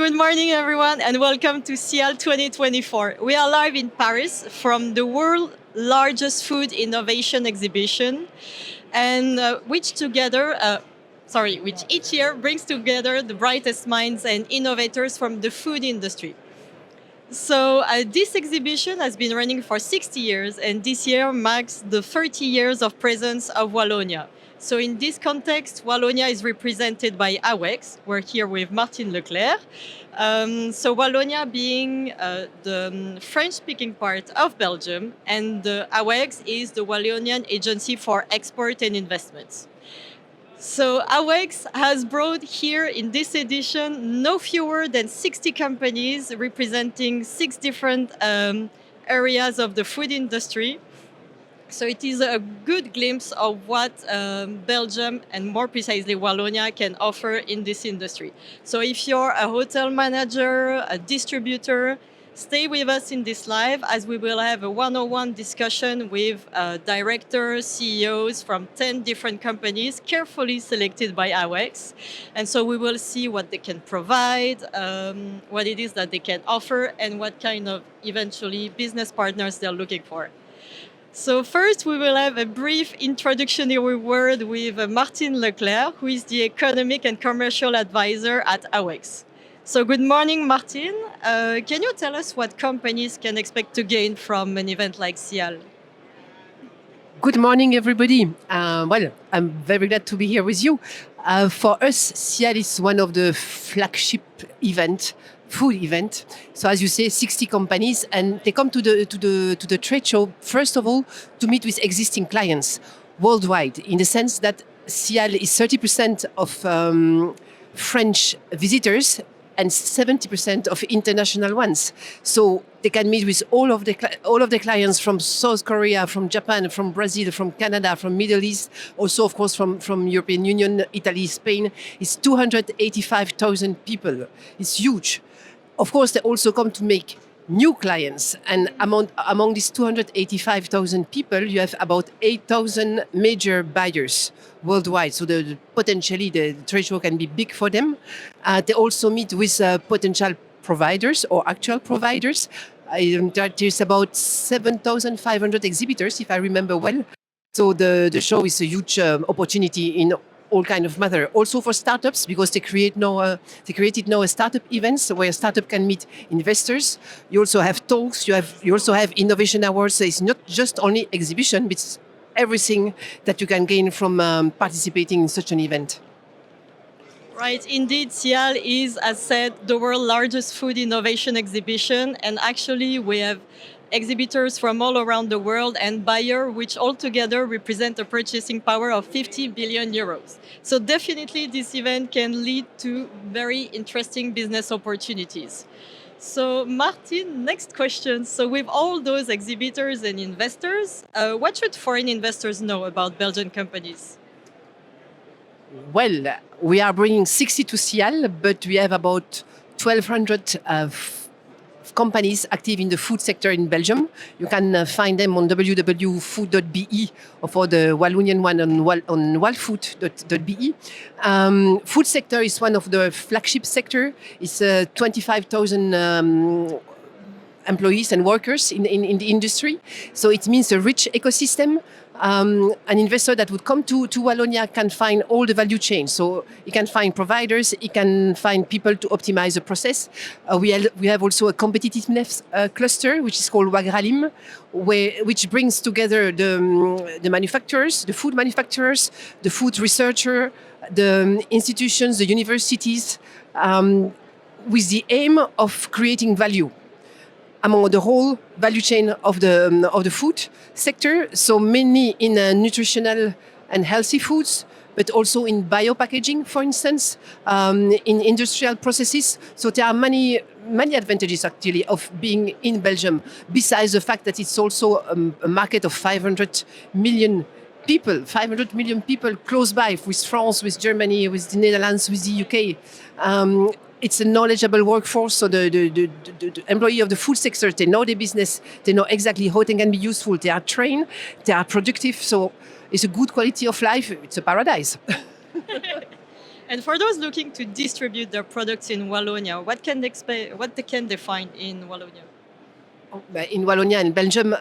Good morning, everyone, and welcome to SIAL 2024. We are live in Paris from the world's largest food innovation exhibition, and which each year brings together the brightest minds and innovators from the food industry. So this exhibition has been running for 60 years, and this year marks the 30 years of presence of Wallonia. So in this context, Wallonia is represented by AWEX. We're here with Martine Leclerc. So Wallonia being the French-speaking part of Belgium, and the AWEX is the Wallonian Agency for Export and Investments. So AWEX has brought here in this edition no fewer than 60 companies representing 6 different areas of the food industry. So it is a good glimpse of what Belgium, and more precisely Wallonia, can offer in this industry. So if you're a hotel manager, a distributor, stay with us in this live, as we will have a one-on-one discussion with directors, CEOs from 10 different companies, carefully selected by AWEX. And so we will see what they can provide, what it is that they can offer, and what kind of, eventually, business partners they're looking for. So first, we will have a brief introductory word with Martine Leclerc, who is the Economic and Commercial Advisor at AWEX. So good morning, Martine. Can you tell us what companies can expect to gain from an event like SIAL? Good morning, everybody. Well, I'm very glad to be here with you. For us, SIAL is one of the flagship food event. So as you say, 60 companies, and they come to the trade show, first of all, to meet with existing clients worldwide, in the sense that SIAL is 30% of French visitors and 70% of international ones. So they can meet with all of the clients from South Korea, from Japan, from Brazil, from Canada, from Middle East, also of course from European Union, Italy, Spain. It's 285,000 people. It's huge. Of course, they also come to make new clients, and among these 285,000 people, you have about 8,000 major buyers worldwide. So potentially the trade show can be big for them. They also meet with potential providers or actual providers. There's about 7,500 exhibitors, if I remember well. So the show is a huge opportunity in all kind of matter. Also for startups, because they created now a startup events where a startup can meet investors. You also have talks. You also have innovation awards. So it's not just only exhibition, but it's everything that you can gain from participating in such an event. Right, indeed, SIAL is, as said, the world's largest food innovation exhibition, and actually we have exhibitors from all around the world and buyers, which altogether represent a purchasing power of 50 billion euros. So definitely this event can lead to very interesting business opportunities. So Martin, next question. So with all those exhibitors and investors, what should foreign investors know about Belgian companies? Well, we are bringing 60 to SIAL, but we have about 1,200 companies active in the food sector in Belgium. You can find them on www.food.be, or for the Wallonian one on wallfood.be. Food sector is one of the flagship sector. It's 25,000 employees and workers in the industry. So it means a rich ecosystem. An investor that would come to Wallonia can find all the value chain. So he can find providers, he can find people to optimize the process. We have also a competitiveness cluster, which is called Wagralim, which brings together the manufacturers, the food manufacturers, the food researcher, the institutions, the universities, with the aim of creating value among the whole value chain of the food sector. So mainly in nutritional and healthy foods, but also in biopackaging, for instance, in industrial processes. So there are many advantages actually of being in Belgium, besides the fact that it's also a market of 500 million people close by, with France, with Germany, with the Netherlands, with the UK. It's a knowledgeable workforce, so the employee of the food sector, they know their business, they know exactly how they can be useful, they are trained, they are productive, so it's a good quality of life, it's a paradise. And for those looking to distribute their products in Wallonia, what they can they find in Wallonia? In Wallonia and Belgium,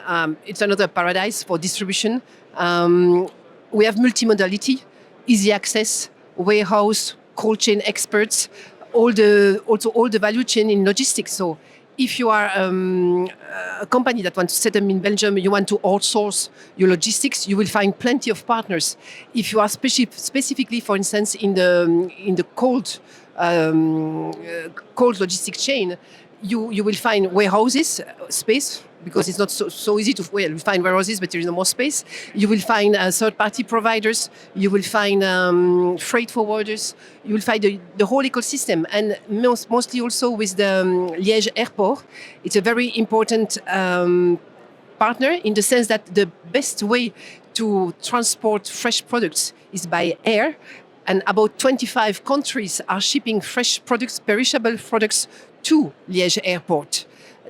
it's another paradise for distribution. We have multimodality, easy access, warehouse, cold chain experts, also all the value chain in logistics. So if you are a company that wants to set up in Belgium, you want to outsource your logistics, you will find plenty of partners. If you are specifically, for instance, in the cold logistics chain, you will find warehouses, space, because it's not so easy to find warehouses, but there is no more space. You will find third-party providers. You will find freight forwarders. You will find the whole ecosystem, and mostly also with the Liège airport. It's a very important partner in the sense that the best way to transport fresh products is by air. And about 25 countries are shipping fresh products, perishable products, to Liège airport.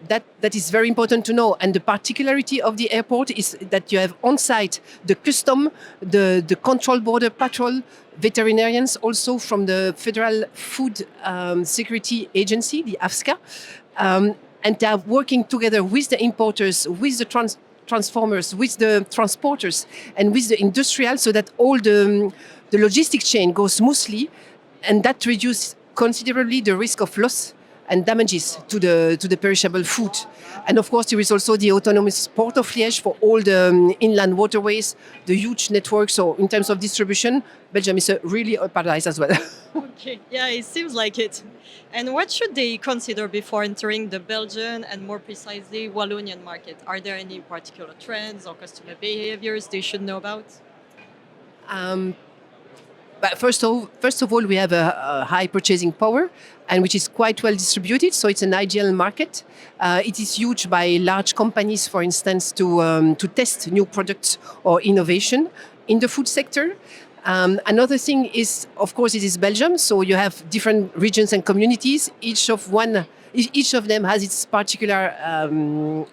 That is very important to know. And the particularity of the airport is that you have on site the custom, the control border patrol, veterinarians also from the Federal Food Security Agency, the AFSCA. And they are working together with the importers, with the transformers, with the transporters, and with the industrial, so that all the logistics chain goes smoothly, and that reduces considerably the risk of loss and damages to the perishable food. And of course, there is also the autonomous port of Liège for all the inland waterways, the huge network. So in terms of distribution, Belgium is really a paradise as well. Okay, yeah, it seems like it. And what should they consider before entering the Belgian and more precisely Wallonian market? Are there any particular trends or customer behaviors they should know about? But first of all, we have a high purchasing power, and which is quite well distributed. So it's an ideal market. It is used by large companies, for instance, to test new products or innovation in the food sector. Another thing is, of course, it is Belgium. So you have different regions and communities. Each of them has its particular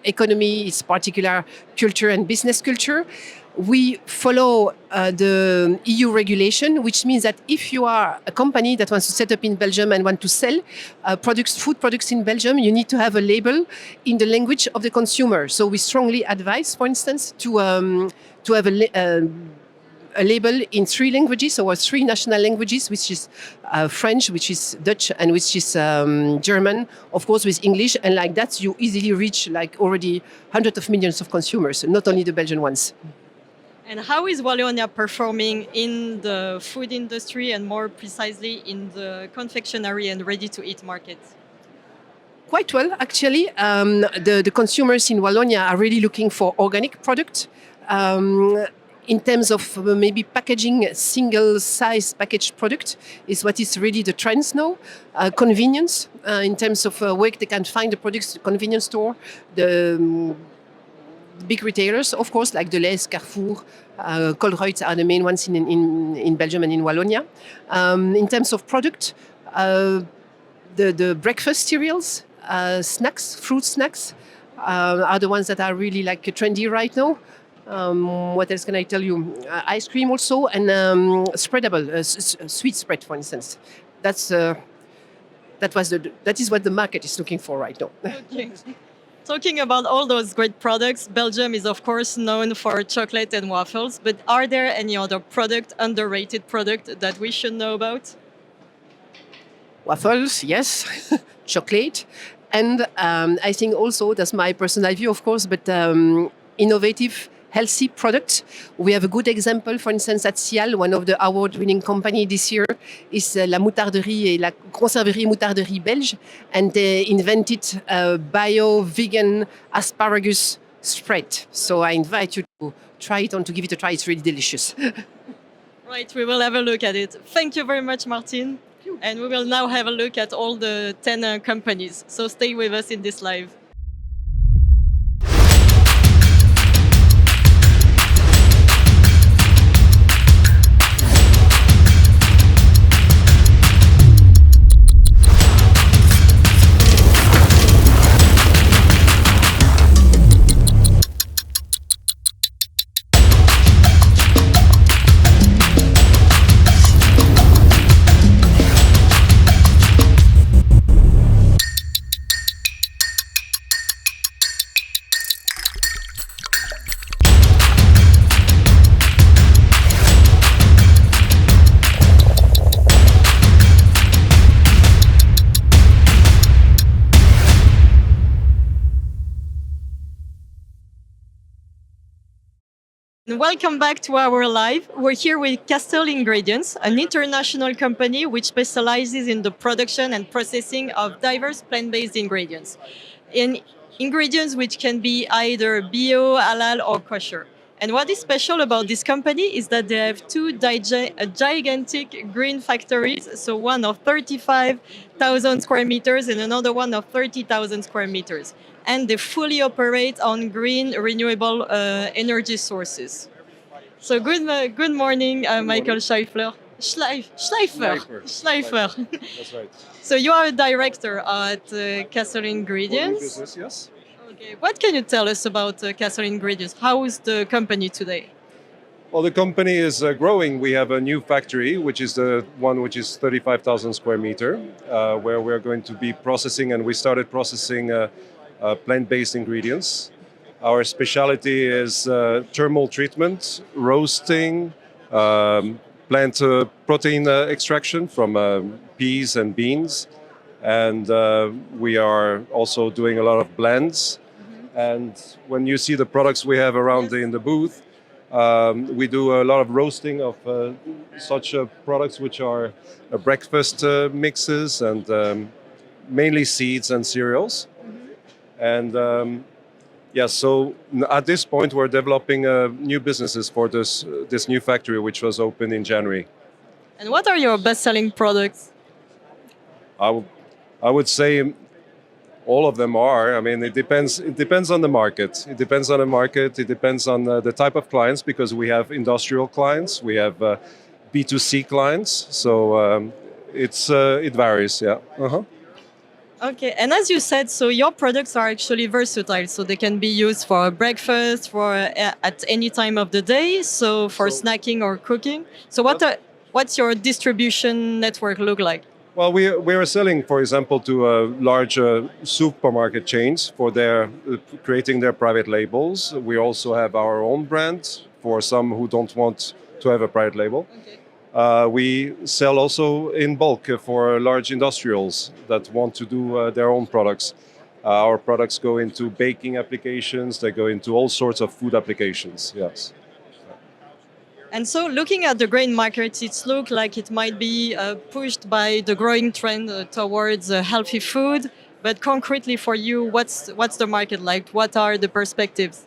economy, its particular culture and business culture. We follow the EU regulation, which means that if you are a company that wants to set up in Belgium and want to sell food products in Belgium, you need to have a label in the language of the consumer. So we strongly advise, for instance, to have a label in 3 languages, or 3 national languages, which is French, which is Dutch, and which is German, of course, with English. And like that, you easily reach like already hundreds of millions of consumers, not only the Belgian ones. And how is Wallonia performing in the food industry and more precisely in the confectionery and ready-to-eat market? Quite well, actually. The consumers in Wallonia are really looking for organic products. In terms of maybe packaging, single-size packaged product is what is really the trends now. Convenience, in terms of where they can find the products, the convenience store, the big retailers, of course, like Deleuze, Carrefour, Colruyt are the main ones in Belgium and in Wallonia. In terms of product, the breakfast cereals, snacks, fruit snacks, are the ones that are really like trendy right now. What else can I tell you? Ice cream also, and spreadable, sweet spread, for instance. That is what the market is looking for right now. Okay. Talking about all those great products, Belgium is of course known for chocolate and waffles, but are there any other underrated product that we should know about? Waffles, yes, chocolate, and I think also, that's my personal view, of course, but innovative, healthy products. We have a good example, for instance, at SIAL, one of the award-winning company this year is La Moutarderie et la Conserverie Moutarderie Belge, and they invented a bio-vegan asparagus spread. So I invite you to try it and to give it a try. It's really delicious. Right, we will have a look at it. Thank you very much, Martin. And we will now have a look at all the 10 companies. So stay with us in this live. and welcome back to our live. We're here with Castle Ingredients, an international company which specializes in the production and processing of diverse plant-based ingredients. In ingredients which can be either bio, halal, or kosher. And what is special about this company is that they have two gigantic green factories, so one of 35,000 square meters and another one of 30,000 square meters. And they fully operate on green, renewable energy sources. So good morning, Michael Schleifer. Schleifer. That's right. So you are a director at Castle Ingredients. Business, yes. Okay. What can you tell us about Castle Ingredients? How is the company today? Well, the company is growing. We have a new factory, which is the one which is 35,000 square meter, where we're going to be processing, and we started processing plant-based ingredients. Our specialty is thermal treatment, roasting, plant protein extraction from peas and beans. And we are also doing a lot of blends. And when you see the products we have around in the booth, we do a lot of roasting of such products which are breakfast mixes and mainly seeds and cereals. And so at this point we're developing new businesses for this new factory which was opened in January. And what are your best-selling products? I would say all of them are. I mean, it depends on the market. It depends on the market. It depends on the type of clients, because we have industrial clients, we have B2C clients. So it varies. Yeah. Uh-huh. Okay, and as you said, so your products are actually versatile. So they can be used for breakfast, for at any time of the day. So for snacking or cooking. So what's your distribution network look like? Well, we are selling, for example, to large supermarket chains for their creating their private labels. We also have our own brand for some who don't want to have a private label. Okay. We sell also in bulk for large industrials that want to do their own products. Our products go into baking applications. They go into all sorts of food applications. Yes. And so looking at the grain markets, it looks like it might be pushed by the growing trend towards healthy food. But concretely for you, what's the market like? What are the perspectives?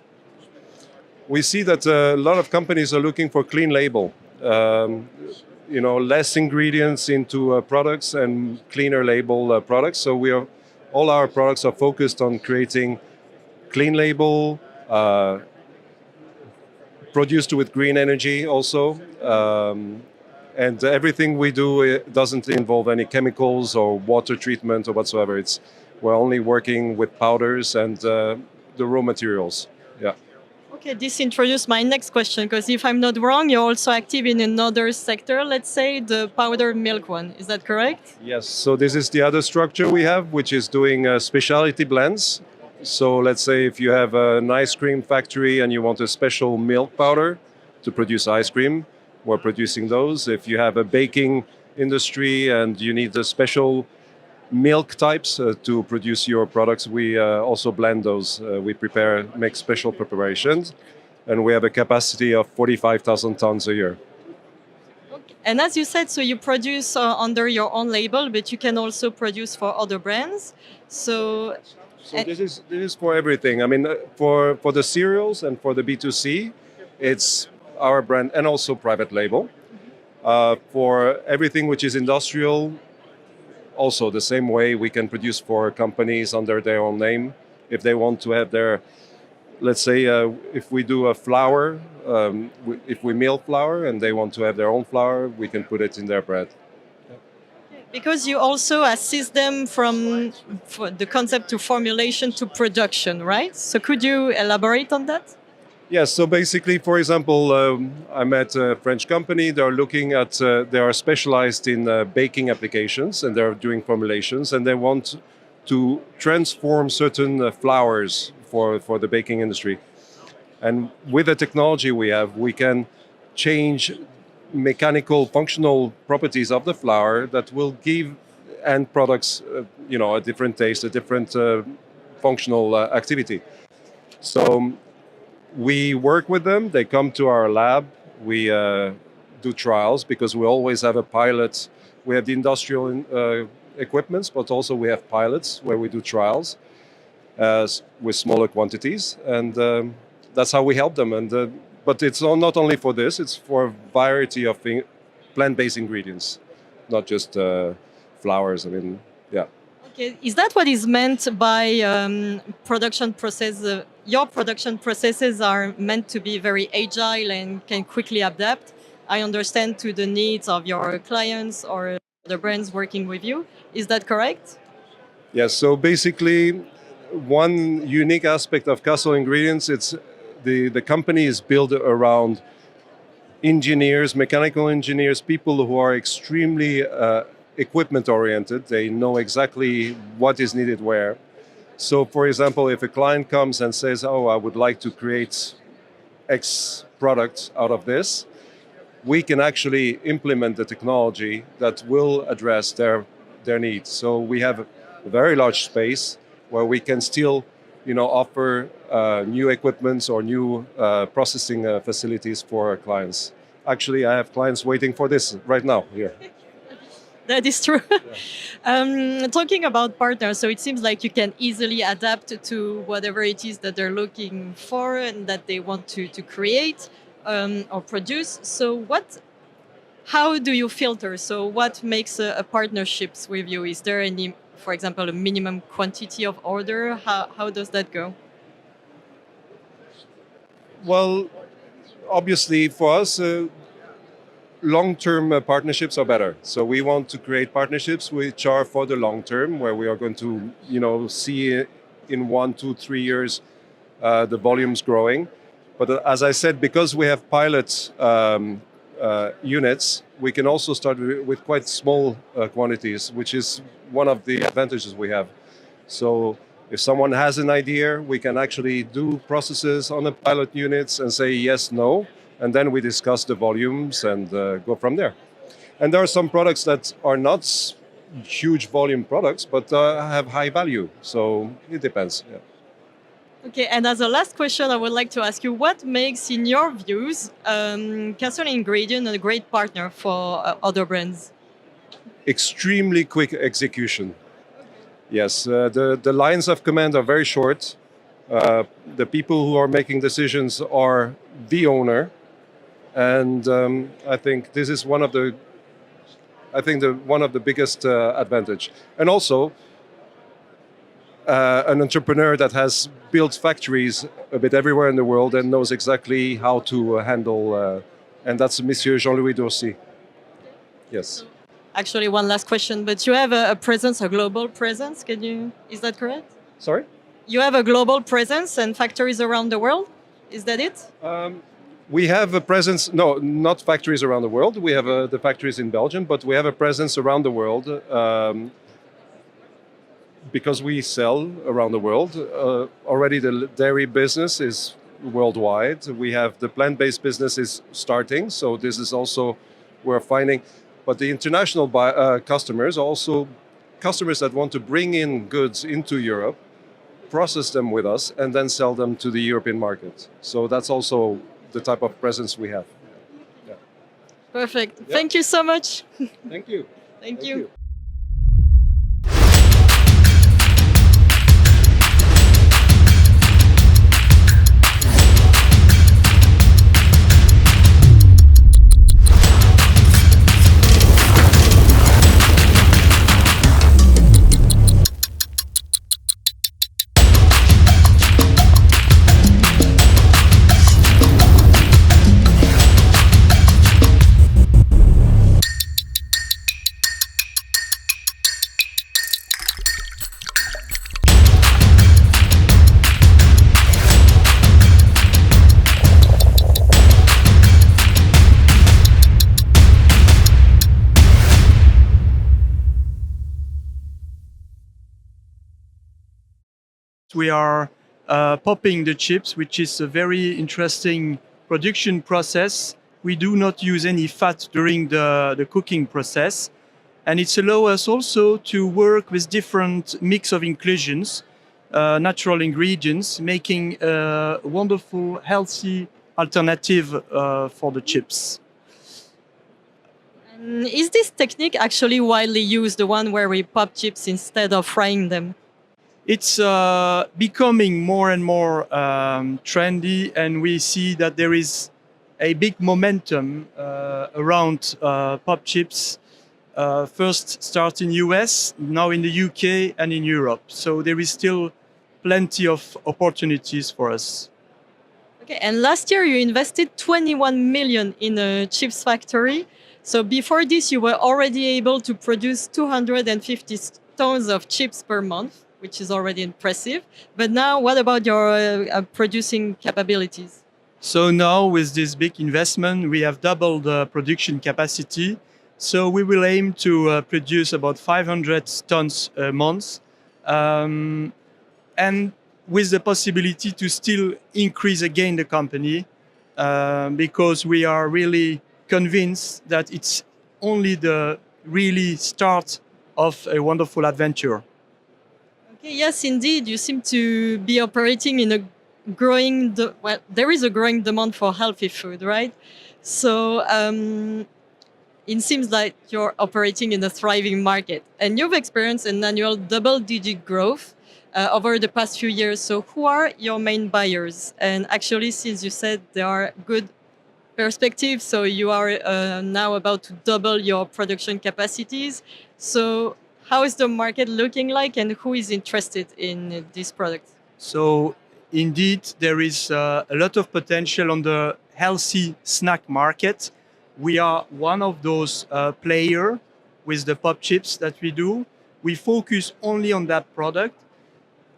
We see that a lot of companies are looking for clean label. Less ingredients into products and cleaner label products. So all our products are focused on creating clean label, produced with green energy also, and everything we do, it doesn't involve any chemicals or water treatment or whatsoever. We're only working with powders and the raw materials. Yeah. Okay, this introduced my next question, because if I'm not wrong, you're also active in another sector, let's say the powdered milk one. Is that correct? Yes, so this is the other structure we have, which is doing specialty blends. So let's say if you have an ice cream factory and you want a special milk powder to produce ice cream, we're producing those. If you have a baking industry and you need the special milk types to produce your products, we also blend those. We make special preparations, and we have a capacity of 45,000 tons a year. Okay. And as you said, so you produce under your own label, but you can also produce for other brands. So this is for everything. I mean, for the cereals and for the B2C, it's our brand and also private label. For everything which is industrial, also the same way we can produce for companies under their own name. If they want to have their, let's say, if we do a flour, if we mill flour and they want to have their own flour, we can put it in their bread. Because you also assist them from the concept to formulation to production, right? So could you elaborate on that? Yes, so basically, for example, I met a French company. They're looking at, they are specialized in baking applications, and they're doing formulations, and they want to transform certain flours for the baking industry. And with the technology we have, we can change mechanical functional properties of the flour that will give end products a different taste, a different functional activity. So We work with them. They come to our lab. We do trials because we always have a pilot. We have the industrial equipments, but also we have pilots where we do trials with smaller quantities, and that's how we help them. And but it's not only for this; it's for a variety of plant-based ingredients, not just flours. I mean, yeah. Okay, is that what is meant by production process? Your production processes are meant to be very agile and can quickly adapt. I understand to the needs of your clients or the brands working with you. Is that correct? Yes. So basically, one unique aspect of Castle Ingredients, it's the company is built around engineers, mechanical engineers, people who are extremely equipment oriented. They know exactly what is needed where. So, for example, if a client comes and says, "Oh, I would like to create X product out of this," we can actually implement the technology that will address their needs. So we have a very large space where we can still, offer new equipments or new processing facilities for our clients. Actually, I have clients waiting for this right now here. That is true. Talking about partners, so it seems like you can easily adapt to whatever it is that they're looking for and that they want to create or produce. So how do you filter? So what makes a partnerships with you? Is there any, for example, a minimum quantity of order? How does that go? Well, obviously for us, long-term partnerships are better. So we want to create partnerships which are for the long term, where we are going to, see in 1, 2, 3 years the volumes growing. But as I said, because we have pilot units, we can also start with quite small quantities, which is one of the advantages we have. So if someone has an idea, we can actually do processes on the pilot units and say yes, no, and then we discuss the volumes and go from there. And there are some products that are not huge volume products, but have high value. So it depends. Yeah. Okay, and as a last question, I would like to ask you, what makes, in your views, Castle Ingredient a great partner for other brands? Extremely quick execution. Yes, the lines of command are very short. The people who are making decisions are the owner, and I think this is one of the biggest advantage. And also, an entrepreneur that has built factories a bit everywhere in the world and knows exactly how to handle, and that's Monsieur Jean-Louis Dorsey. Yes. Actually, one last question, but you have a presence, a global presence. Is that correct? Sorry? You have a global presence and factories around the world. Is that it? We have a presence, no, not factories around the world. We have the factories in Belgium, but we have a presence around the world because we sell around the world. Already the dairy business is worldwide. We have the plant-based business is starting, so this is also, we're finding, but the international customers, also customers that want to bring in goods into Europe, process them with us, and then sell them to the European market. So that's also the type of presence we have. Yeah. Perfect. Yeah. Thank you so much. Thank you. Thank you. We are popping the chips, which is a very interesting production process. We do not use any fat during the cooking process. And it allows us also to work with different mix of inclusions. natural ingredients, making a wonderful, healthy alternative for the chips. And is this technique actually widely used, the one where we pop chips instead of frying them? It's becoming more and more trendy, and we see that there is a big momentum around pop chips. First start in US, now in the UK and in Europe. So there is still plenty of opportunities for us. Okay, and last year you invested 21 million in a chips factory. So before this, you were already able to produce 250 tons of chips per month, which is already impressive. But now, what about your producing capabilities? So now with this big investment, we have doubled the production capacity. So we will aim to produce about 500 tons a month. And with the possibility to still increase again the company because we are really convinced that it's only the really start of a wonderful adventure. Okay, yes, indeed. You seem to be operating in a well, there is a growing demand for healthy food, right? So it seems like you're operating in a thriving market and you've experienced an annual double-digit growth over the past few years. So who are your main buyers? And actually, since you said there are good perspectives, so you are now about to double your production capacities. So how is the market looking like and who is interested in these products? So indeed, there is a lot of potential on the healthy snack market. We are one of those players with the pop chips that we do. We focus only on that product.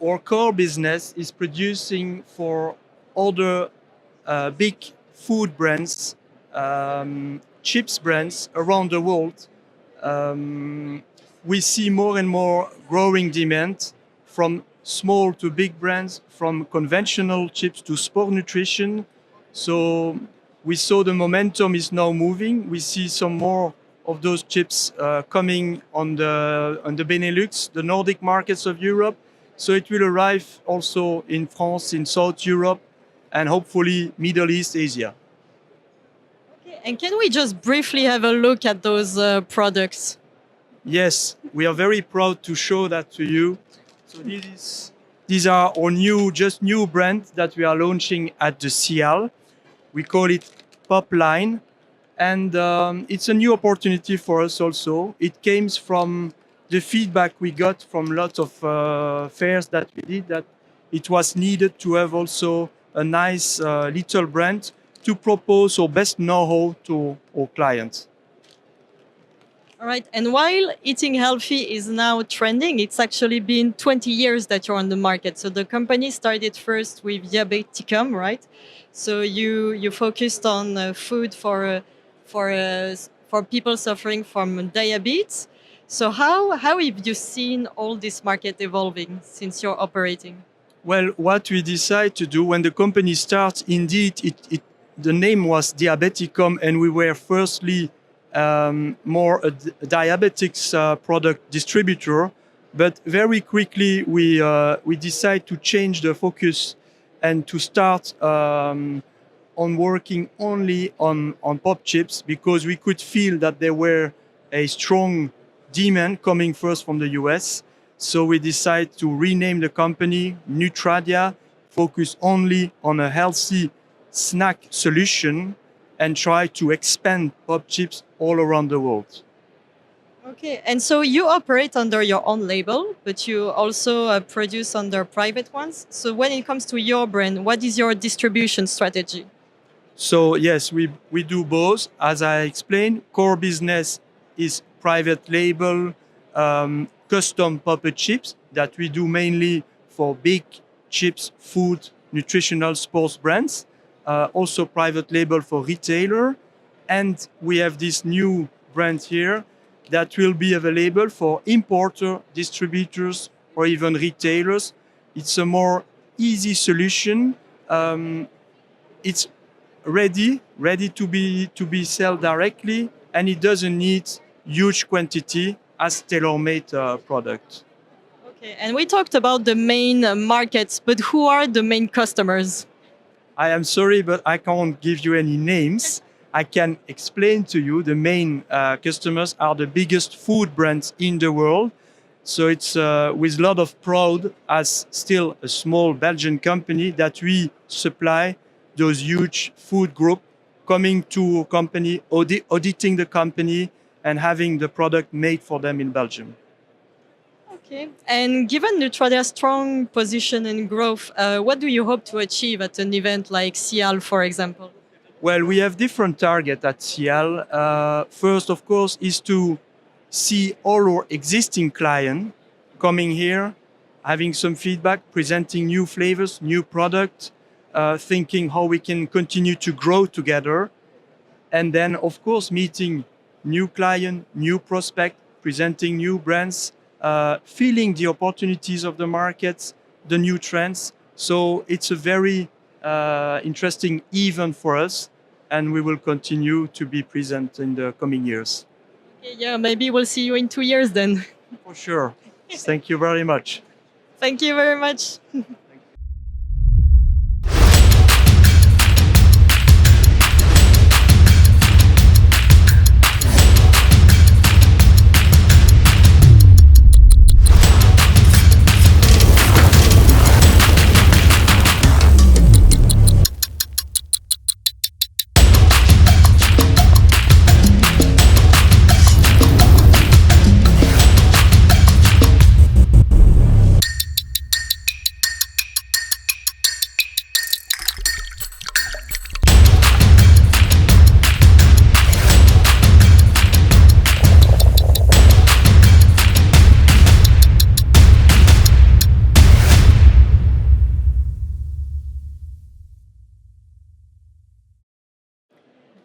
Our core business is producing for other big food brands, chips brands around the world. We see more and more growing demand from small to big brands, from conventional chips to sport nutrition. So we saw the momentum is now moving. We see some more of those chips coming on the Benelux, the Nordic markets of Europe. So it will arrive also in France, in South Europe, and hopefully Middle East, Asia. Okay, and can we just briefly have a look at those products? Yes, we are very proud to show that to you. So these are our new brand that we are launching at the SIAL. We call it Pop Line, and it's a new opportunity for us also. It came from the feedback we got from lots of fairs that we did, that it was needed to have also a nice little brand to propose our best know-how to our clients. All right. And while eating healthy is now trending, it's actually been 20 years that you're on the market. So the company started first with Diabeticum, right? So you focused on food for people suffering from diabetes. So how have you seen all this market evolving since you're operating? Well, what we decided to do when the company starts, indeed, the name was Diabeticum, and we were firstly more a diabetics product distributor, but very quickly we decided to change the focus and to start on working only on pop chips, because we could feel that there were a strong demand coming first from the US. So we decided to rename the company Nutradia, focus only on a healthy snack solution, and try to expand pop chips all around the world. Okay, and so you operate under your own label, but you also produce under private ones. So when it comes to your brand, what is your distribution strategy? So yes, we do both. As I explained, core business is private label, custom puppet chips that we do mainly for big chips, food, nutritional sports brands. Also private label for retailer. And we have this new brand here that will be available for importer, distributors, or even retailers. It's a more easy solution. It's ready to be sold directly, and it doesn't need huge quantity as tailor-made product. Okay, and we talked about the main markets, but who are the main customers? I am sorry, but I can't give you any names. I can explain to you the main customers are the biggest food brands in the world. So it's with a lot of pride as still a small Belgian company that we supply those huge food group coming to a company, auditing the company and having the product made for them in Belgium. Okay. And given Nutradia's strong position and growth, what do you hope to achieve at an event like SIAL, for example? Well, we have different targets at SIAL. First, of course, is to see all our existing clients coming here, having some feedback, presenting new flavors, new products, thinking how we can continue to grow together. And then, of course, meeting new client, new prospect, presenting new brands, feeling the opportunities of the markets, the new trends. So it's a very interesting event for us, and we will continue to be present in the coming years. Okay, yeah, maybe we'll see you in 2 years then. For sure. Thank you very much. Thank you very much.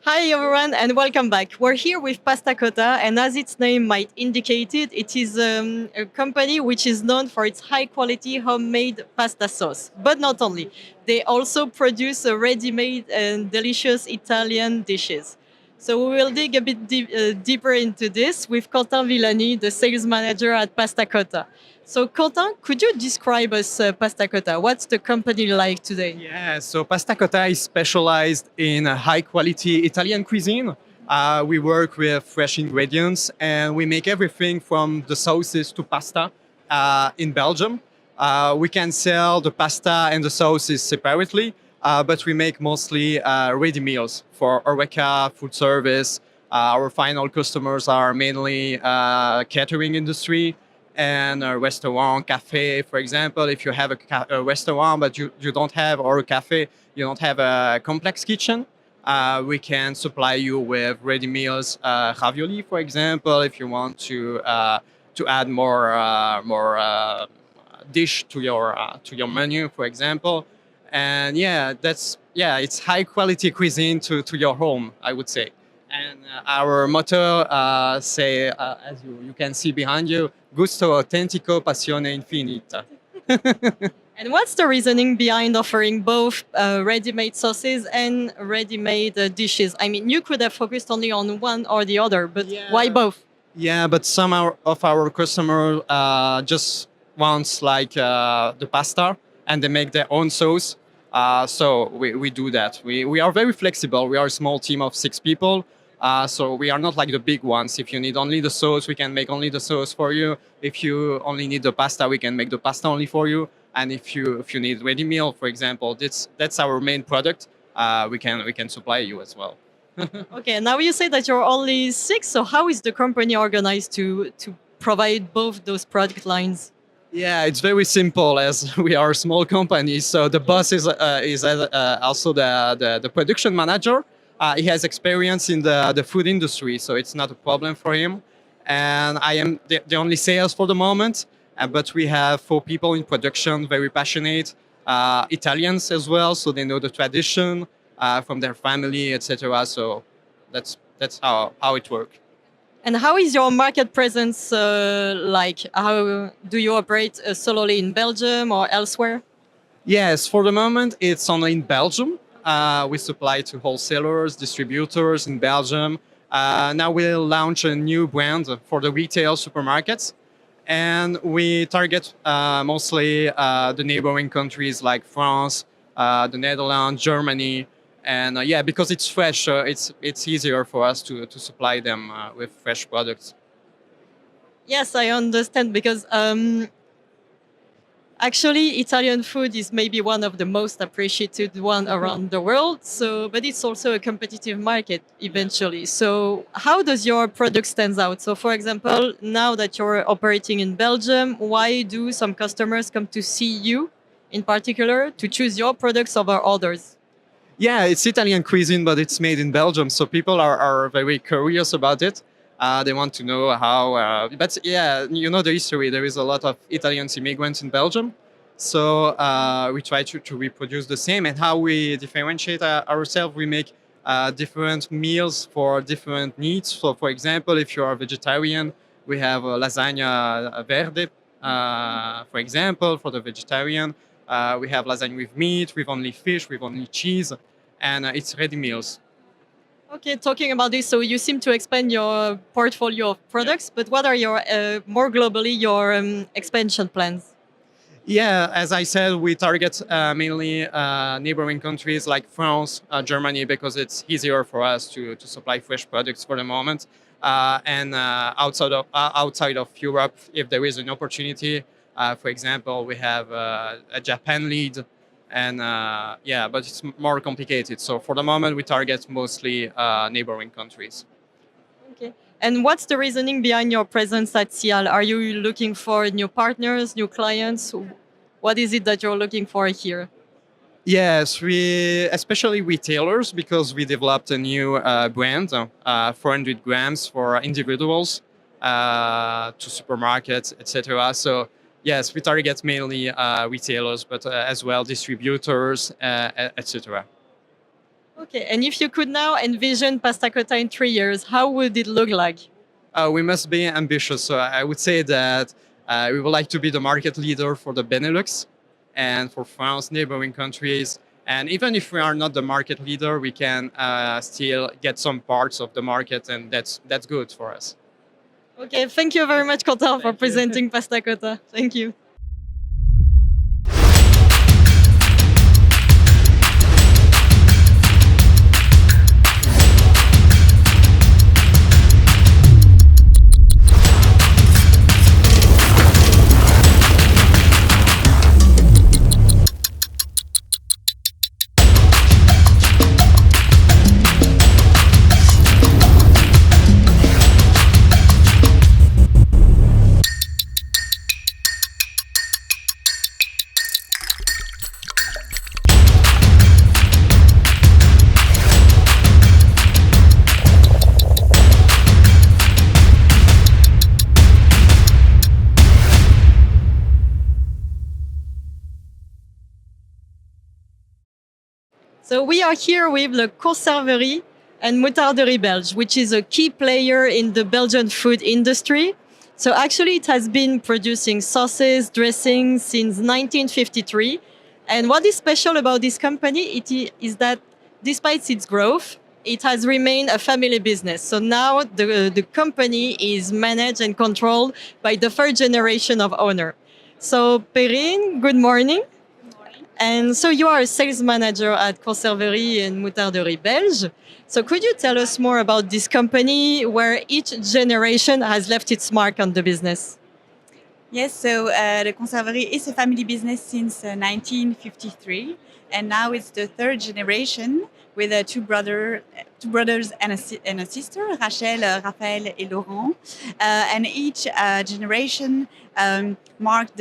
Hi everyone and welcome back. We're here with Pasta Cotta, and as its name might indicate it is a company which is known for its high quality homemade pasta sauce. But not only, they also produce a ready-made and delicious Italian dishes. So we will dig a bit deeper into this with Quentin Villani, the sales manager at Pasta Cotta. So Quentin, could you describe us Pasta Cotta? What's the company like today? Yeah, so Pasta Cotta is specialized in high quality Italian cuisine. We work with fresh ingredients and we make everything from the sauces to pasta in Belgium. We can sell the pasta and the sauces separately, but we make mostly ready meals for HoReCa, food service. Our final customers are mainly catering industry and a restaurant, cafe, for example. If you have a restaurant but you don't have, or a cafe, you don't have a complex kitchen, we can supply you with ready meals, ravioli, for example, if you want to add more dish to your menu, for example. And it's high quality cuisine to your home, I would say. And our motto as you can see behind you, gusto autentico, passione infinita. And what's the reasoning behind offering both ready-made sauces and ready-made dishes? I mean, you could have focused only on one or the other, but why both? Yeah, but some of our customers just wants like the pasta and they make their own sauce. So we do that. We are very flexible. We are a small team of 6 people. So we are not like the big ones. If you need only the sauce, we can make only the sauce for you. If you only need the pasta, we can make the pasta only for you. And if you need ready meal, for example, that's our main product. We can supply you as well. Okay, now you say that you're only 6. So how is the company organized to provide both those product lines? Yeah, it's very simple as we are a small company. So the boss is also the production manager. He has experience in the food industry, so it's not a problem for him. And I am the only sales for the moment, but we have 4 people in production, very passionate, Italians as well, so they know the tradition from their family, etc. So that's how it works. And how is your market presence like? How do you operate solely in Belgium or elsewhere? Yes, for the moment, it's only in Belgium. We supply to wholesalers, distributors in Belgium. Now we'll launch a new brand for the retail supermarkets. And we target mostly the neighboring countries like France, the Netherlands, Germany, and yeah, because it's fresh, it's easier for us to supply them with fresh products. Yes, I understand because actually Italian food is maybe one of the most appreciated one around the world. So, but it's also a competitive market eventually. So, how does your product stands out? So, for example, now that you're operating in Belgium, why do some customers come to see you in particular to choose your products over others? Yeah, it's Italian cuisine, but it's made in Belgium, so people are very curious about it. They want to know how. But yeah, you know the history. There is a lot of Italian immigrants in Belgium, so we try to reproduce the same. And how we differentiate ourselves, we make different meals for different needs. So, for example, if you are a vegetarian, we have a lasagna verde, for example, for the vegetarian. We have lasagna with meat, with only fish, with only cheese, and it's ready meals. Okay, talking about this, so you seem to expand your portfolio of products, but what are your more globally your expansion plans? Yeah, as I said, we target mainly neighboring countries like France, Germany, because it's easier for us to supply fresh products for the moment. And outside of Europe, if there is an opportunity, for example, we have a Japan lead, and yeah, but it's more complicated. So for the moment, we target mostly neighboring countries. Okay. And what's the reasoning behind your presence at SIAL? Are you looking for new partners, new clients? What is it that you're looking for here? Yes, we especially retailers because we developed a new brand, 400 grams for individuals to supermarkets, etc. So yes, we target mainly retailers, but as well distributors, etc. Okay. And if you could now envision Pasta Cotta in 3 years, how would it look like? We must be ambitious. So I would say that we would like to be the market leader for the Benelux and for France, neighboring countries. And even if we are not the market leader, we can still get some parts of the market, and that's good for us. Okay. Thank you very much, Quentin, for presenting Pasta Cotta. Thank you. So we are here with the Conserverie and Moutarderie Belge, which is a key player in the Belgian food industry. So actually, it has been producing sauces, dressings since 1953. And what is special about this company is that despite its growth, it has remained a family business. So now the company is managed and controlled by the third generation of owner. So Perrine, good morning. And so you are a sales manager at Conserverie and Moutarderie Belge. So could you tell us more about this company where each generation has left its mark on the business? Yes, so the Conserverie is a family business since 1953, and now it's the third generation with two brothers and a sister, Rachel, Raphaël, and Laurent. And each generation marked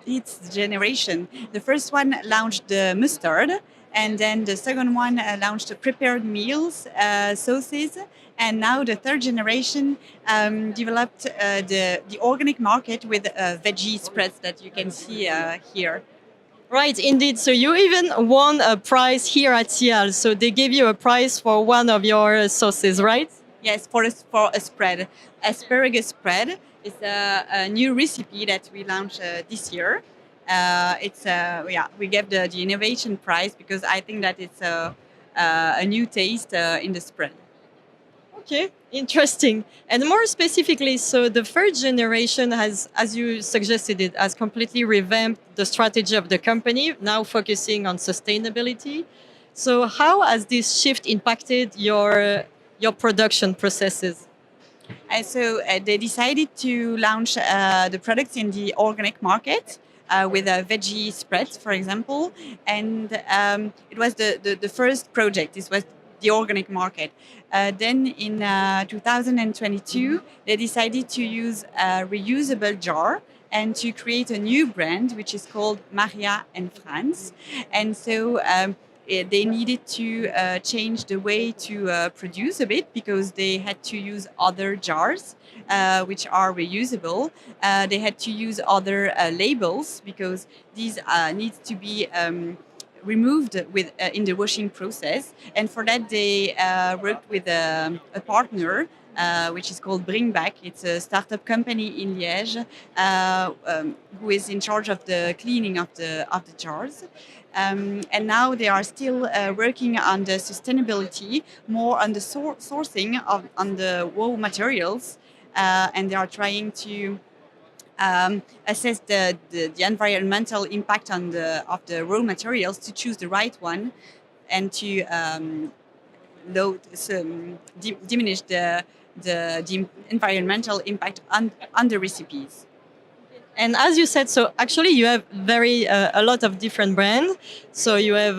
its generation. The first one launched the mustard, and then the second one launched the prepared meals, sauces, and now the third generation developed the organic market with veggie spreads that you can see here. Right, indeed. So you even won a prize here at SIAL. So they gave you a prize for one of your sauces, right? Yes, for a spread. Asparagus spread is a new recipe that we launched this year. We gave the innovation prize because I think that it's a new taste in the spread. Okay. Interesting. And more specifically, so the third generation has, as you suggested it, has completely revamped the strategy of the company, now focusing on sustainability. So how has this shift impacted your production processes? They decided to launch the products in the organic market with a veggie spreads, for example. And it was the first project. This was the organic market. Then in 2022, they decided to use a reusable jar and to create a new brand, which is called Maria and Franz. And so they needed to change the way to produce a bit because they had to use other jars which are reusable. They had to use other labels because these need to be removed with in the washing process. And for that, they worked with a partner. Which is called Bring Back. It's a startup company in Liège who is in charge of the cleaning of the jars. And now they are still working on the sustainability, more on the sourcing of on the raw materials, and they are trying to assess the environmental impact on of the raw materials to choose the right one, and to diminish the environmental impact on the recipes. And as you said, so actually you have a lot of different brands. So you have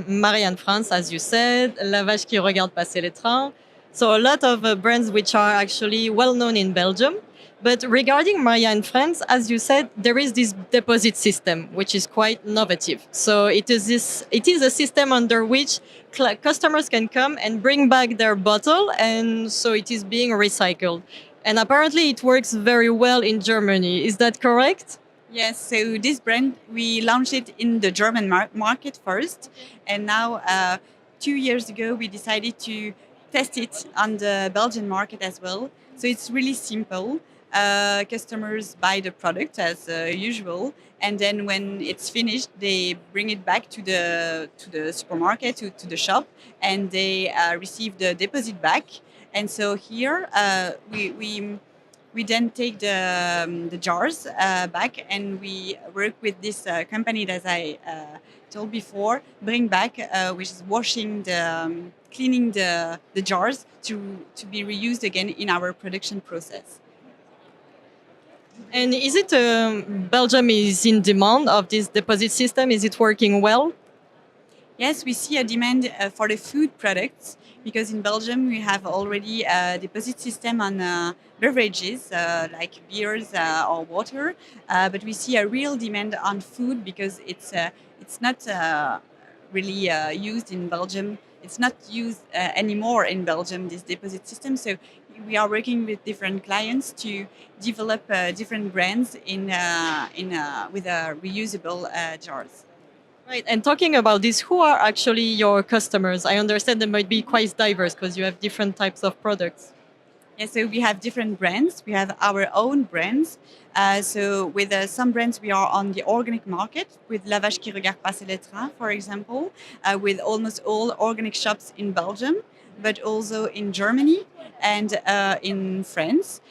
Marie and France, as you said, La Vache qui regarde passer les trains. So a lot of brands which are actually well known in Belgium. But regarding Maria and Friends, as you said, there is this deposit system, which is quite innovative. So it is a system under which customers can come and bring back their bottle, and so it is being recycled. And apparently it works very well in Germany. Is that correct? Yes, so this brand, we launched it in the German market first. And now, 2 years ago, we decided to test it on the Belgian market as well. So it's really simple. Customers buy the product as usual. And then when it's finished, they bring it back to the supermarket, to the shop, and they receive the deposit back. And so here we then take the jars back, and we work with this company that I told before, Bring Back, which is washing cleaning the jars to be reused again in our production process. And is it Belgium is in demand of this deposit system? Is it working well? Yes, we see a demand for the food products because in Belgium we have already a deposit system on beverages like beers or water, but we see a real demand on food because it's not really used in Belgium. It's not used anymore in Belgium, this deposit system. So we are working with different clients to develop different brands with reusable jars. Right. And talking about this, who are actually your customers? I understand they might be quite diverse because you have different types of products. Yeah, so we have different brands. We have our own brands. So with some brands, we are on the organic market with La Vache qui regarde passer les trains, for example, with almost all organic shops in Belgium, but also in Germany and in France.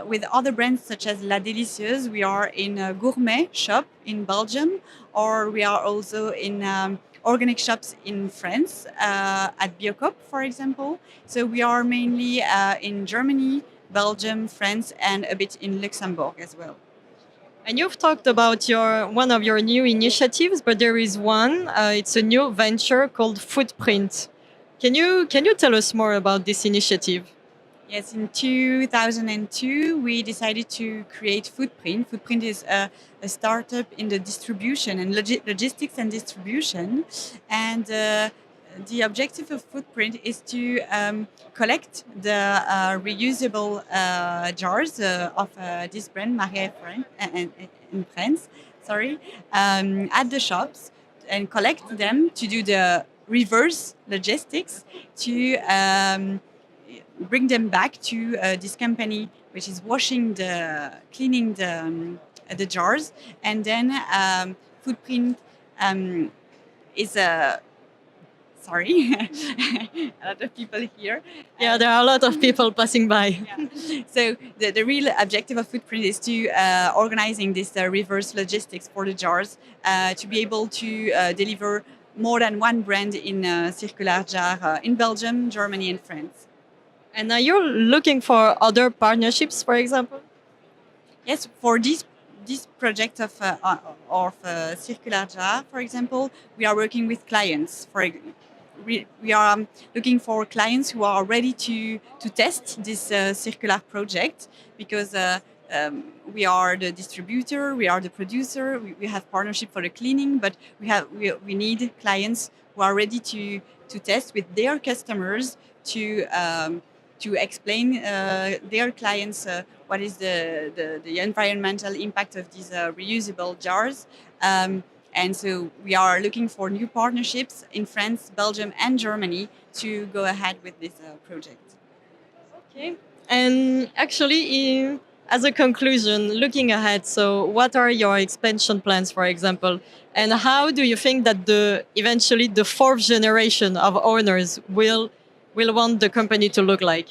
With other brands such as La Délicieuse, we are in a gourmet shop in Belgium, or we are also in organic shops in France at Biocop, for example. So we are mainly in Germany, Belgium, France, and a bit in Luxembourg as well. And you've talked about one of your new initiatives, but there is one. It's a new venture called Footprint. Can you tell us more about this initiative? Yes, in 2002, we decided to create Footprint. Footprint is a startup in the distribution and logistics and distribution. And the objective of Footprint is to collect the reusable jars of this brand, Marie and Friends, at the shops and collect them to do the reverse logistics to bring them back to this company, which is cleaning the jars, and then Footprint is Sorry, a lot of people here. Yeah, there are a lot of people passing by. Yeah. So the real objective of Footprint is to organizing this reverse logistics for the jars to be able to deliver more than one brand in circular jar in Belgium, Germany, and France. And are you looking for other partnerships, for example? Yes, for this project of circular jar, for example, we are working with clients. We are looking for clients who are ready to test this circular project because we are the distributor, we are the producer, we have partnership for the cleaning, but we need clients who are ready to test with their customers to explain their clients what is the environmental impact of these reusable jars. And so we are looking for new partnerships in France, Belgium, and Germany to go ahead with this project. Okay. And actually, as a conclusion, looking ahead, so what are your expansion plans, for example? And how do you think that eventually the fourth generation of owners will want the company to look like?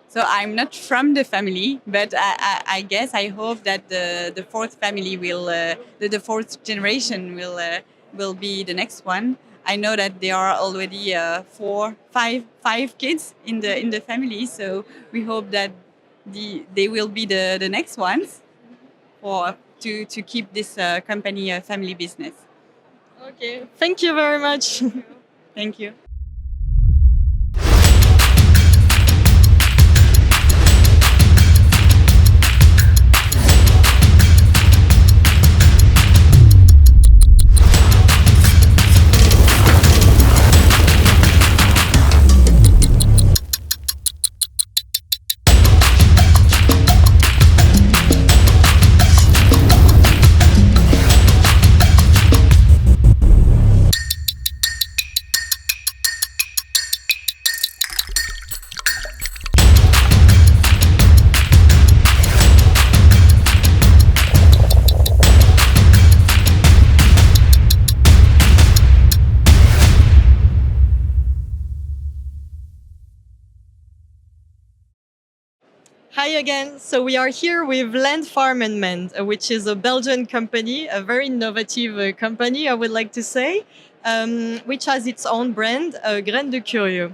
So I'm not from the family, but I guess I hope that the fourth family the fourth generation will be the next one. I know that there are already five kids in the family, so we hope that they will be the next ones to keep this company a family business. Okay. Thank you very much. Thank you. Hi again. So we are here with Land Farm and Mend, which is a Belgian company, a very innovative company, I would like to say, which has its own brand, Graines de Curieux.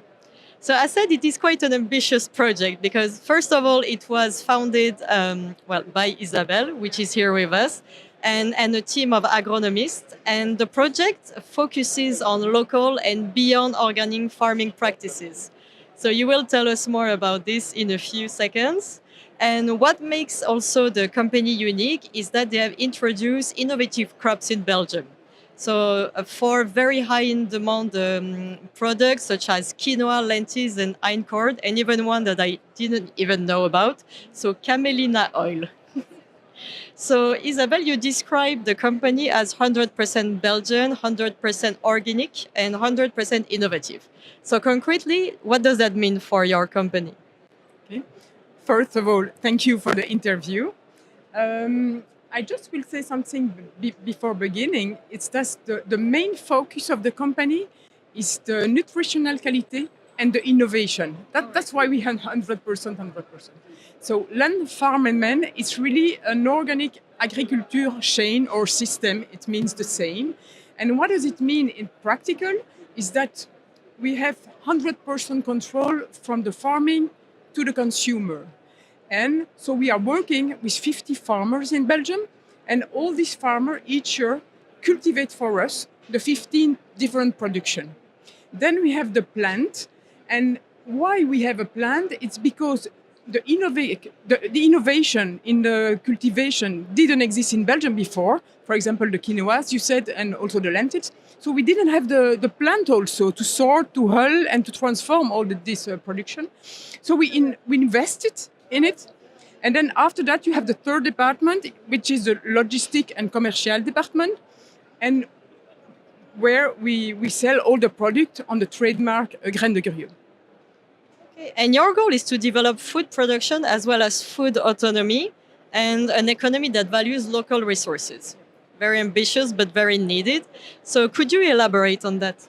So I said it is quite an ambitious project because, first of all, it was founded by Isabelle, which is here with us, and a team of agronomists. And the project focuses on local and beyond organic farming practices. So you will tell us more about this in a few seconds. And what makes also the company unique is that they have introduced innovative crops in Belgium. So for very high in demand products such as quinoa, lentils, and einkorn, and even one that I didn't even know about, so camelina oil. So Isabelle, you described the company as 100% Belgian, 100% organic, and 100% innovative. So concretely, what does that mean for your company? Okay. First of all, thank you for the interview. I just will say something before beginning. It's that the main focus of the company is the nutritional quality and the innovation. That's why we have 100%. So Land Farm and Men is really an organic agriculture chain or system. It means the same. And what does it mean in practical is that we have 100% control from the farming to the consumer. And so we are working with 50 farmers in Belgium, and all these farmers each year cultivate for us the 15 different production. Then we have the plant, and why we have a plant? It's because the innovation in the cultivation didn't exist in Belgium before. For example, the quinoa, as you said, and also the lentils. So we didn't have the plant also to sort, to hull, and to transform all this production. So we invested in it. And then after that, you have the third department, which is the logistic and commercial department, and where we sell all the product on the trademark Graines de Curieux. Okay. And your goal is to develop food production as well as food autonomy and an economy that values local resources. Very ambitious, but very needed. So could you elaborate on that?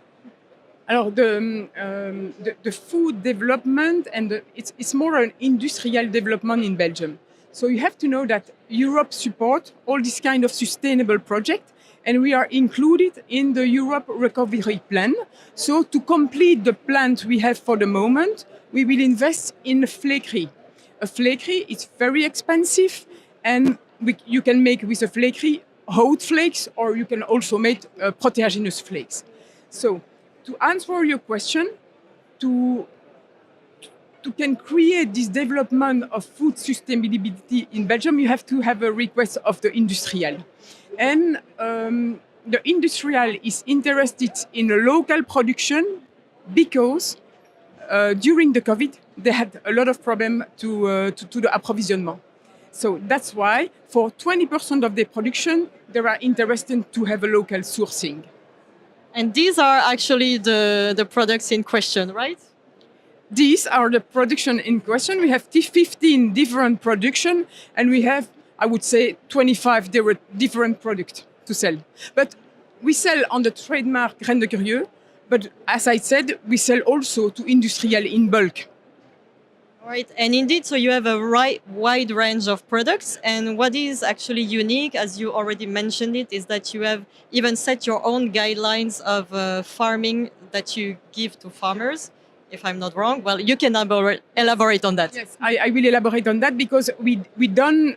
Alors the food development and it's more an industrial development in Belgium. So you have to know that Europe support all this kind of sustainable project, and we are included in the Europe Recovery Plan. So to complete the plant we have for the moment, we will invest in a flakery. A flakery is very expensive, and you can make with a flakery hot flakes, or you can also make proteaginous flakes. So to answer your question, to can create this development of food sustainability in Belgium, you have to have a request of the industrial. And the industrial is interested in a local production because during the COVID, they had a lot of problem to the approvisionment. So that's why for 20% of their production, they are interested to have a local sourcing. And these are actually the products in question, right? These are the production in question. We have 15 different production, and we have, I would say, 25 different products to sell. But we sell on the trademark Graines de Curieux, but as I said, we sell also to industrial in bulk. All right, and indeed, so you have a wide range of products. And what is actually unique, as you already mentioned it, is that you have even set your own guidelines of farming that you give to farmers, if I'm not wrong. Well, you can elaborate on that. Yes, I will elaborate on that because we don't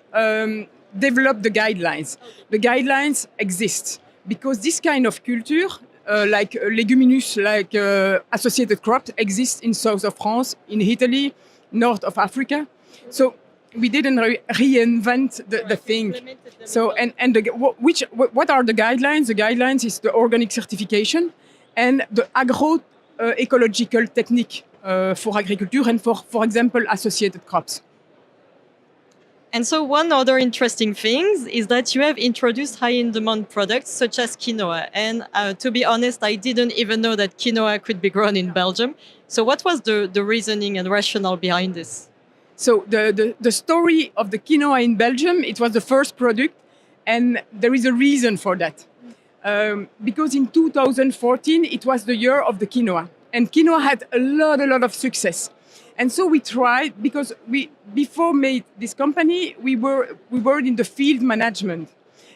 develop the guidelines. The guidelines exist because this kind of culture, like leguminous, like associated crops, exists in south of France, in Italy, north of Africa. So we didn't reinvent the thing. So what are the guidelines? The guidelines is the organic certification and the agro-ecological technique for agriculture and for example, associated crops. And so one other interesting thing is that you have introduced high-in-demand products such as quinoa. And to be honest, I didn't even know that quinoa could be grown in Belgium. So what was the reasoning and rationale behind this? So the story of the quinoa in Belgium, it was the first product, and there is a reason for that. Because in 2014, it was the year of the quinoa. And quinoa had a lot of success. And so we tried, because before made this company, we were in the field management.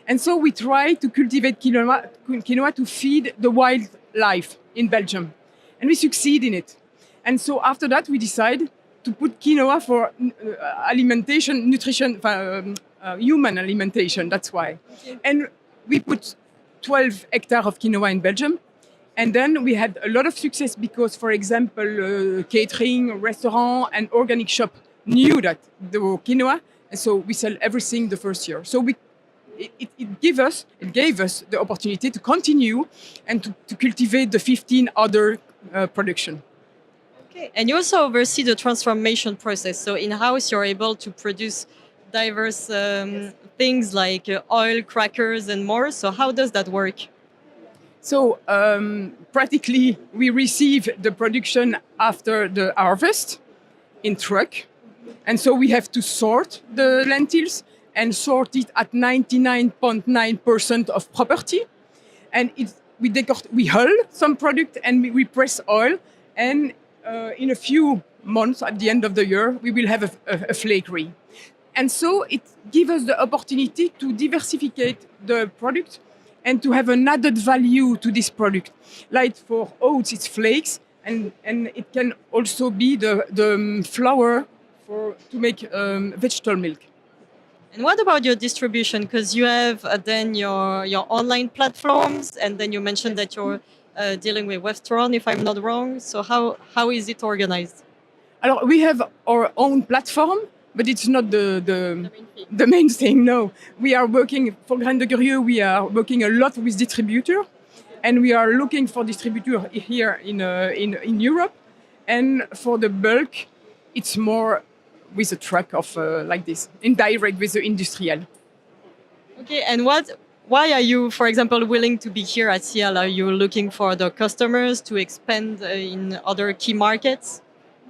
And so we tried to cultivate quinoa to feed the wildlife in Belgium. And we succeed in it. And so after that, we decided to put quinoa for alimentation, nutrition, human alimentation, that's why. Okay. And we put 12 hectares of quinoa in Belgium. And then we had a lot of success because, for example, catering, restaurant, and organic shop knew that there were quinoa, and so we sell everything the first year. So it gave us the opportunity to continue and to cultivate the 15 other production. Okay, and you also oversee the transformation process. So in-house, you're able to produce diverse things like oil, crackers, and more. So how does that work? So practically, we receive the production after the harvest in truck. And so we have to sort the lentils and sort it at 99.9% of property. And we hull some product and we press oil. And in a few months, at the end of the year, we will have a flakery. And so it gives us the opportunity to diversify the product and to have an added value to this product. Like for oats, it's flakes, and it can also be the flour to make vegetable milk. And what about your distribution? Because you have then your online platforms, and then you mentioned that you're dealing with restaurant, if I'm not wrong. So how is it organized? Alors, we have our own platform, but it's not the main thing, no. We are working, for Graines de Curieux, we are working a lot with distributor, and we are looking for distributor here in Europe. And for the bulk, it's more with a truck of like this, in direct with the industrial. Okay, and why are you, for example, willing to be here at SIAL? Are you looking for the customers to expand in other key markets?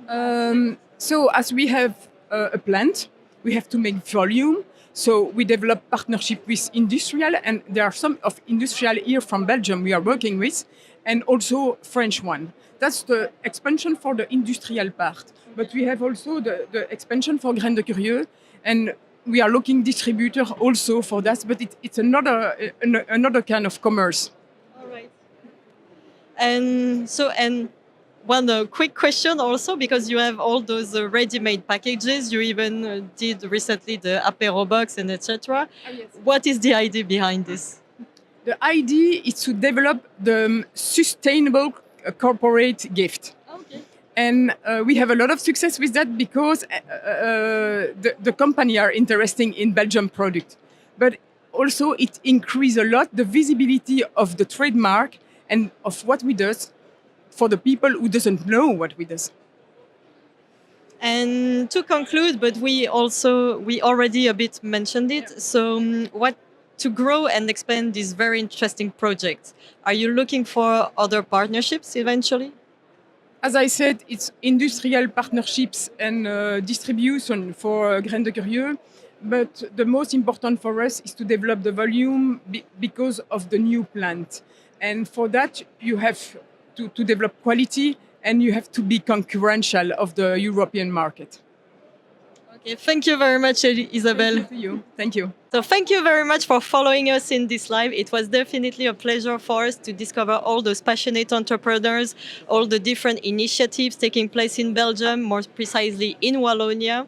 So as we have a plant, we have to make volume. So we develop partnership with industrial, and there are some of industrial here from Belgium we are working with, and also French one. That's the expansion for the industrial part. But we have also the expansion for Graines de Curieux, and we are looking distributor also for that, but it's another kind of commerce. All right. And one quick question also, because you have all those ready-made packages. You even did recently the apéro box and etc. Yes. What is the idea behind this? The idea is to develop the sustainable corporate gift. Okay. And we have a lot of success with that because the company are interested in Belgian product. But also it increases a lot the visibility of the trademark and of what we do for the people who doesn't know what we do. And to conclude, but we already a bit mentioned it. So what to grow and expand this very interesting project? Are you looking for other partnerships eventually? As I said, it's industrial partnerships and distribution for Graines de Curieux. But the most important for us is to develop the volume because of the new plant. And for that, you have to develop quality and you have to be concurrential of the European market. Okay, thank you very much, Isabelle. Thank you to you. Thank you. So thank you very much for following us in this live. It was definitely a pleasure for us to discover all those passionate entrepreneurs, all the different initiatives taking place in Belgium, more precisely in Wallonia.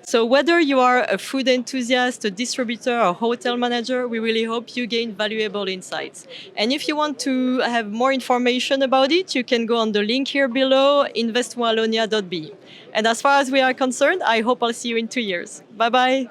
So whether you are a food enthusiast, a distributor, or hotel manager, we really hope you gain valuable insights. And if you want to have more information about it, you can go on the link here below, investwallonia.be. And as far as we are concerned, I hope I'll see you in 2 years. Bye-bye.